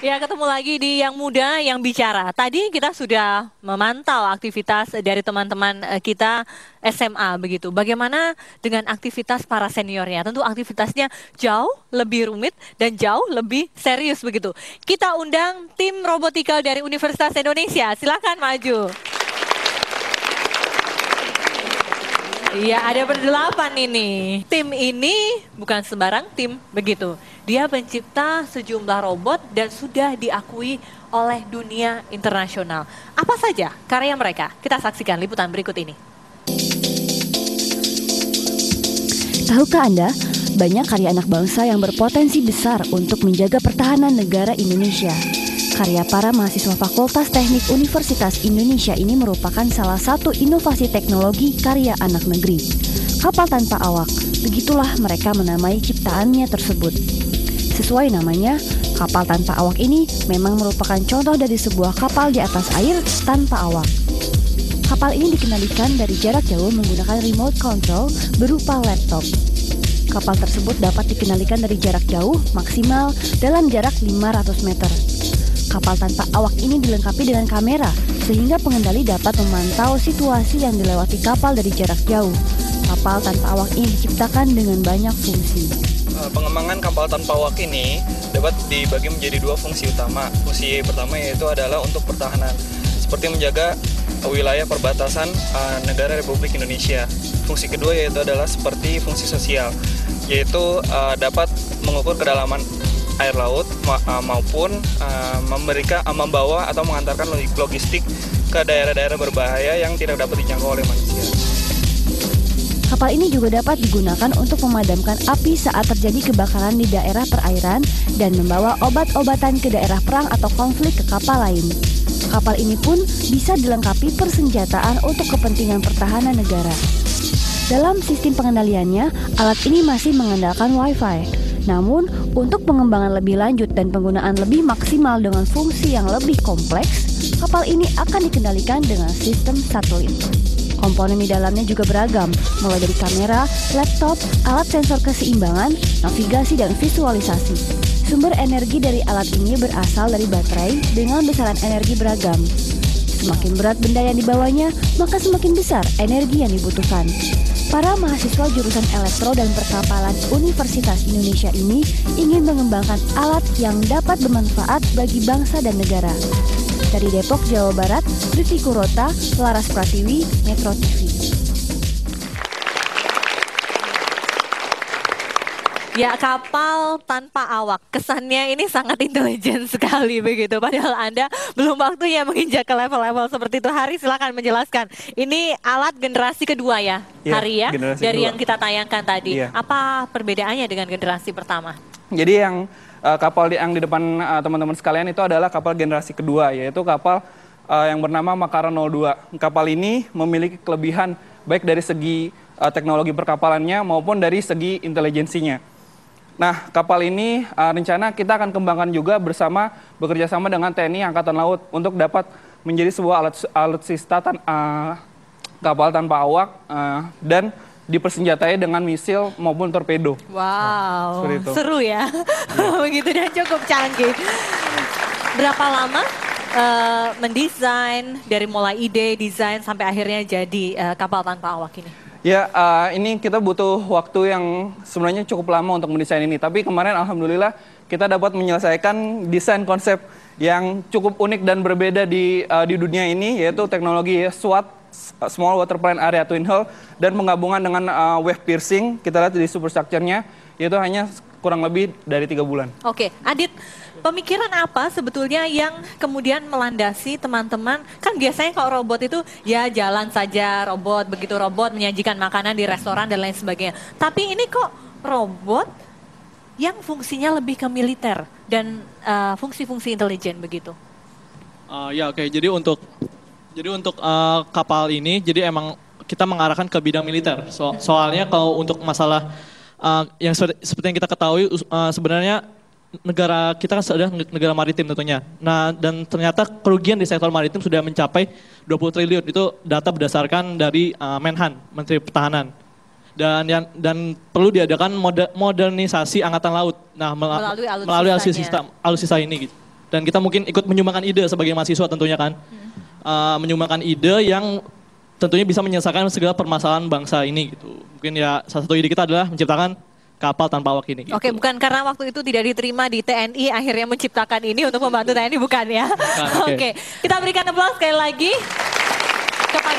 Ya, ketemu lagi di Yang Muda Yang Bicara. Tadi kita sudah memantau aktivitas dari teman-teman kita SMA begitu. Bagaimana dengan aktivitas para seniornya? Tentu aktivitasnya jauh lebih rumit dan jauh lebih serius begitu. Kita undang tim robotikal dari Universitas Indonesia. Silakan maju. Iya, ada berdelapan ini. Tim ini bukan sembarang tim begitu. Dia pencipta sejumlah robot dan sudah diakui oleh dunia internasional. Apa saja karya mereka? Kita saksikan liputan berikut ini. Tahukah Anda, banyak karya anak bangsa yang berpotensi besar untuk menjaga pertahanan negara Indonesia. Karya para mahasiswa Fakultas Teknik Universitas Indonesia ini merupakan salah satu inovasi teknologi karya anak negeri. Kapal tanpa awak, begitulah mereka menamai ciptaannya tersebut. Sesuai namanya, kapal tanpa awak ini memang merupakan contoh dari sebuah kapal di atas air tanpa awak. Kapal ini dikendalikan dari jarak jauh menggunakan remote control berupa laptop. Kapal tersebut dapat dikendalikan dari jarak jauh maksimal dalam jarak 500 meter. Kapal tanpa awak ini dilengkapi dengan kamera, sehingga pengendali dapat memantau situasi yang dilewati kapal dari jarak jauh. Kapal tanpa awak ini diciptakan dengan banyak fungsi. Pengembangan kapal tanpa awak ini dapat dibagi menjadi dua fungsi utama. Fungsi pertama yaitu adalah untuk pertahanan, seperti menjaga wilayah perbatasan negara Republik Indonesia. Fungsi kedua yaitu adalah seperti fungsi sosial, yaitu dapat mengukur kedalaman air laut maupun membawa atau mengantarkan logistik ke daerah-daerah berbahaya yang tidak dapat dijangkau oleh manusia. Kapal ini juga dapat digunakan untuk memadamkan api saat terjadi kebakaran di daerah perairan dan membawa obat-obatan ke daerah perang atau konflik ke kapal lain. Kapal ini pun bisa dilengkapi persenjataan untuk kepentingan pertahanan negara. Dalam sistem pengendaliannya, alat ini masih mengandalkan Wi-Fi. Namun, untuk pengembangan lebih lanjut dan penggunaan lebih maksimal dengan fungsi yang lebih kompleks, kapal ini akan dikendalikan dengan sistem satelit. Komponen di dalamnya juga beragam, mulai dari kamera, laptop, alat sensor keseimbangan, navigasi, dan visualisasi. Sumber energi dari alat ini berasal dari baterai dengan besaran energi beragam. Semakin berat benda yang dibawanya, maka semakin besar energi yang dibutuhkan. Para mahasiswa jurusan elektro dan perkapalan Universitas Indonesia ini ingin mengembangkan alat yang dapat bermanfaat bagi bangsa dan negara. Dari Depok, Jawa Barat, Priti Kurota, Laras Pratiwi, Metro TV. Ya, kapal tanpa awak. Kesannya ini sangat intelijen sekali begitu. Padahal Anda belum waktunya menginjak ke level-level seperti itu. Hari silakan menjelaskan. Ini alat generasi kedua ya, Hari ya? Dari yang kita tayangkan tadi. Apa perbedaannya dengan generasi pertama? Jadi yang kapal yang di depan teman-teman sekalian itu adalah kapal generasi kedua, yaitu kapal yang bernama Makara 02. Kapal ini memiliki kelebihan baik dari segi teknologi perkapalannya maupun dari segi intelijensinya. Nah, kapal ini rencana kita akan kembangkan juga bekerja sama dengan TNI Angkatan Laut untuk dapat menjadi sebuah alutsista kapal tanpa awak dan dipersenjatai dengan misil maupun torpedo. Wow, seru ya. Begitu dan cukup canggih. Berapa lama mendesain dari mulai ide, desain sampai akhirnya jadi kapal tanpa awak ini? Ya, ini kita butuh waktu yang sebenarnya cukup lama untuk mendesain ini. Tapi kemarin alhamdulillah kita dapat menyelesaikan desain konsep yang cukup unik dan berbeda di dunia ini, yaitu teknologi SWAT, Small Water Plane Area Twin Hull, dan penggabungan dengan wave piercing. Kita lihat di superstructure-nya, yaitu hanya kurang lebih dari 3 bulan. Oke, Adit, pemikiran apa sebetulnya yang kemudian melandasi teman-teman? Kan biasanya kalau robot itu ya jalan saja robot, begitu robot menyajikan makanan di restoran dan lain sebagainya. Tapi ini kok robot yang fungsinya lebih ke militer dan fungsi-fungsi intelijen begitu? Ya oke, jadi untuk kapal ini, jadi emang kita mengarahkan ke bidang militer. Soalnya kalau untuk masalah yang seperti yang kita ketahui sebenarnya negara kita kan sudah negara maritim tentunya. Nah, dan ternyata kerugian di sektor maritim sudah mencapai 20 triliun. Itu data berdasarkan dari Menhan, Menteri Pertahanan. Dan perlu diadakan modernisasi angkatan laut. Nah, melalui alutsista ini gitu. Dan kita mungkin ikut menyumbangkan ide sebagai mahasiswa tentunya kan. Menyumbangkan ide yang tentunya bisa menyelesaikan segala permasalahan bangsa ini gitu. Mungkin ya salah satu ide kita adalah menciptakan kapal tanpa awak ini. Gitu. Oke, bukan karena waktu itu tidak diterima di TNI akhirnya menciptakan ini untuk membantu TNI, bukan ya? Bukan, Oke, kita berikan aplaus sekali lagi kepada